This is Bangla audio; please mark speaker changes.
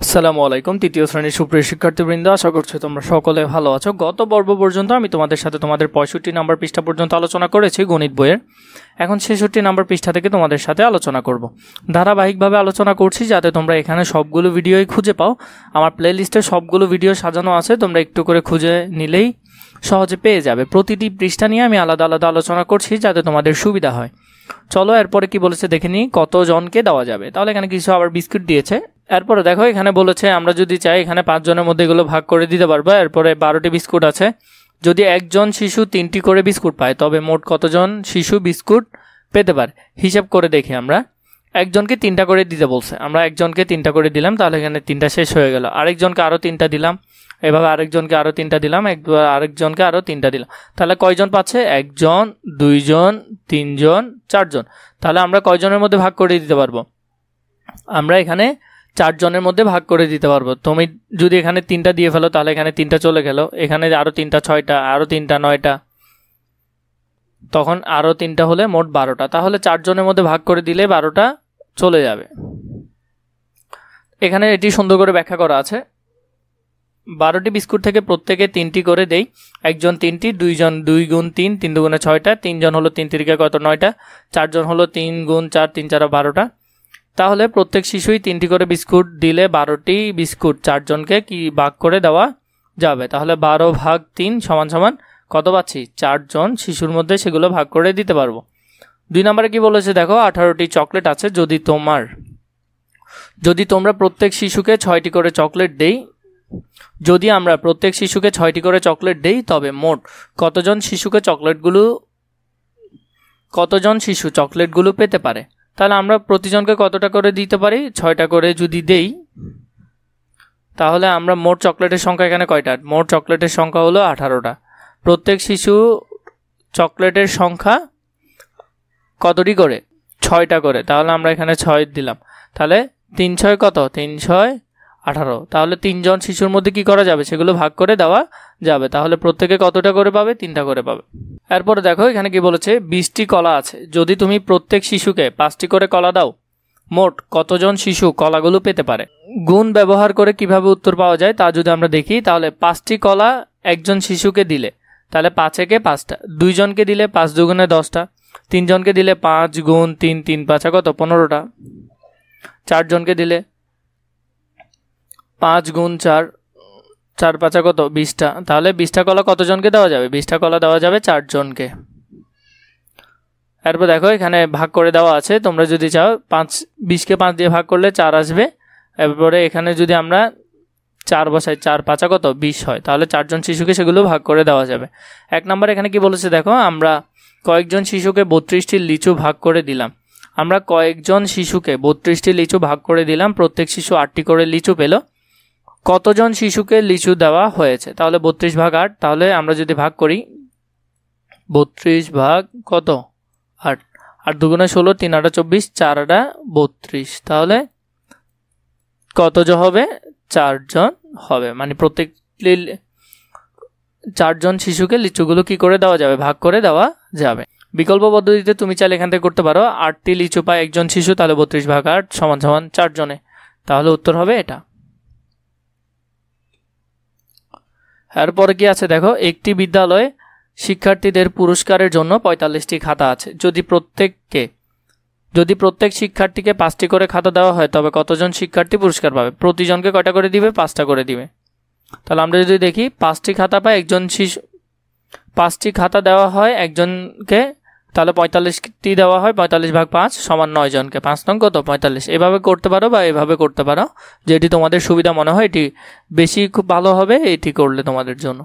Speaker 1: আসসালামু আলাইকুম। তৃতীয় শ্রেণীর সুপ্রিয় শিক্ষার্থীবৃন্দ, আশা করছি তোমরা সকলে ভালো আছো। গত পর্ব পর্যন্ত আমি তোমাদের সাথে তোমাদের 65 নাম্বার পৃষ্ঠা পর্যন্ত আলোচনা করেছি গণিত বইয়ের। এখন 66 নাম্বার পৃষ্ঠা থেকে তোমাদের সাথে আলোচনা করব। ধারাবাহিকভাবে আলোচনা করছি যাতে তোমরা এখানে সবগুলো ভিডিওই খুঁজে পাও। আমার প্লেলিস্টে সবগুলো ভিডিও সাজানো আছে, তোমরা একটু করে খুঁজে নিলেই সহজে পেয়ে যাবে। প্রতিটি পৃষ্ঠা নিয়ে আমি আলাদা আলাদা আলোচনা করছি যাতে তোমাদের সুবিধা হয়। চলো এরপরে কি বলেছে দেখে নিই, কতজনকে দেওয়া যাবে। তাহলে এখানে কিছু আবার বিস্কুট দিয়েছে। এরপরে দেখো এখানে বলেছে আমরা যদি চাই এখানে 5 জনের মধ্যে এগুলো ভাগ করে দিতে পারবো। এরপরে 12টি বিস্কুট আছে। যদি একজন শিশু 3টি করে বিস্কুট পায় তবে মোট কতজন শিশু বিস্কুট পেতে পারে হিসাব করে দেখি আমরা। একজনকে 3টা করে দিতে বলছে, আমরা একজনকে 3টা করে দিলাম, তাহলে এখানে 3টা শেষ হয়ে গেল। আরেকজনকে আরও 3টা দিলাম, এভাবে আরেকজনকে আরও 3টা দিলাম, আরেকজনকে আরও 3টা দিলাম। তাহলে কয়জন পাচ্ছে? 1 জন, 2 জন, 3 জন, 4 জন। তাহলে আমরা কয়জনের মধ্যে ভাগ করে দিতে পারবো? আমরা এখানে 4 জনের মধ্যে ভাগ করে দিতে পারবো। তুমি যদি এখানে 3টা দিয়ে ফেলো তাহলে এখানে 3টা চলে গেল, এখানে আরও 3টা 6টা, আরও 3টা 9টা, তখন আরও 3টা হলে মোট 12টা। তাহলে 4 জনের মধ্যে ভাগ করে দিলে 12টা চলে যাবে। এখানে এটি সুন্দর করে ব্যাখ্যা করা আছে। 12টি বিস্কুট থেকে প্রত্যেকে 3টি করে দেই। একজন 3টি, 2 জন 2 গুণ 3, 3 দুগুণে 6টা, 3 জন হলো 3 তিরিকে কত 9টা, 4 জন হলো 3 গুণ 4, 3 চারা 12টা। তাহলে প্রত্যেক শিশুই 3টি করে বিস্কুট দিলে 12টি বিস্কুট 4 জনকে কি ভাগ করে দেওয়া যাবে। তাহলে 12 ভাগ 3 সমান সমান কত পাচ্ছি? 4 জন শিশুর মধ্যে সেগুলো ভাগ করে দিতে পারবো। 2 নম্বরে কি বলেছে দেখো, 18টি চকলেট আছে। যদি তোমরা প্রত্যেক শিশুকে 6টি করে চকলেট দেই, যদি আমরা প্রত্যেক শিশুকে 6টি করে চকলেট দেই তবে মোট কতজন শিশু চকলেটগুলো পেতে পারে। তাহলে আমরা প্রতিজনকে কতটা করে দিতে পারি? 6টা করে যদি দেই তাহলে আমরা মোট চকলেটের সংখ্যা এখানে কয়টা? মোট চকলেটের সংখ্যা হলো 18টা। প্রত্যেক শিশু চকলেটের সংখ্যা কতটি করে? 6টা করে। তাহলে আমরা এখানে 6 দিলাম। তাহলে 3 6 কত? 3 6 18। তাহলে 3 জন শিশুর মধ্যে কি করা যাবে? সেগুলো ভাগ করে দেওয়া যাবে। তাহলে প্রত্যেকে কতটা করে পাবে? 3টা করে পাবে। এরপরে দেখো এখানে কি বলেছে, 20টি কলা আছে। যদি তুমি প্রত্যেক শিশুকে 5টি করে কলা দাও, মোট কতজন শিশু কলাগুলো পেতে পারে? গুণ ব্যবহার করে কিভাবে উত্তর পাওয়া যায় তা যদি আমরা দেখি, তাহলে 5টি কলা একজন শিশুকে দিলে তাহলে 5 একে 5টা, 2 জনকে দিলে 5 দুগুণে 10টা, 3 জনকে দিলে 5 গুণ 3, 3 5 কত 15টা, 4 জনকে দিলে 5 গুণ 4, 4 5 কত 20টা। তাহলে 20টা কলা কতজনকে দেওয়া যাবে? 20টা কলা দেওয়া যাবে 4 জনকে। এরপর দেখো এখানে ভাগ করে দেওয়া আছে। তোমরা যদি চাও 20কে 5 দিয়ে ভাগ করলে 4 আসবে। এরপরে এখানে যদি আমরা 4 বসাই, 4 5 কত 20 হয়। তাহলে 4 জন শিশুকে সেগুলো ভাগ করে দেওয়া যাবে। 1 নম্বর এখানে কি বলেছে দেখো, আমরা কয়েকজন শিশুকে 32টি লিচু ভাগ করে দিলাম। আমরা কয়েকজন শিশুকে 32টি লিচু ভাগ করে দিলাম, প্রত্যেক শিশু 8টি করে লিচু পেল। কতজন শিশুকে লিচু দেওয়া হয়েছে? তাহলে 32 ভাগ 8। তাহলে আমরা যদি ভাগ করি 32 ভাগ কত 8, 8 দুগুণে 16, 3 8 24, 4 8 32। তাহলে কতজন হবে? 4 জন হবে। মানে প্রত্যেক 4 জন শিশুকে লিচুগুলো কি করে দেওয়া যাবে? ভাগ করে দেওয়া যাবে। বিকল্প পদ্ধতিতে তুমি চাইলে এখান থেকে করতে পারো, 8টি লিচু পায় একজন শিশু, তাহলে 32 ভাগ 8 সমান সমান 4 জনে। তাহলে উত্তর হবে এটা। এরপরে কি আছে দেখো, একটি বিদ্যালয়ে শিক্ষার্থীদের পুরস্কারের জন্য 45টি খাতা আছে। যদি প্রত্যেক শিক্ষার্থীকে 5টি করে খাতা দেওয়া হয় তবে কতজন শিক্ষার্থী পুরস্কার পাবে? প্রতিজনকে কয়টা করে দিবে? 5টা করে দিবে। তাহলে আমরা যদি দেখি 5টি খাতা পায় একজন শিশু, 5টি খাতা দেওয়া হয় একজনকে, তাহলে 45টি দেওয়া হয়, 45 ভাগ 5 সমান 9 জনকে। 5 নং কত 45। এভাবে করতে পারো বা এভাবে করতে পারো, যেটি তোমাদের সুবিধা মনে হয়। এটি বেশি খুব ভালো হবে এটি করলে তোমাদের জন্য।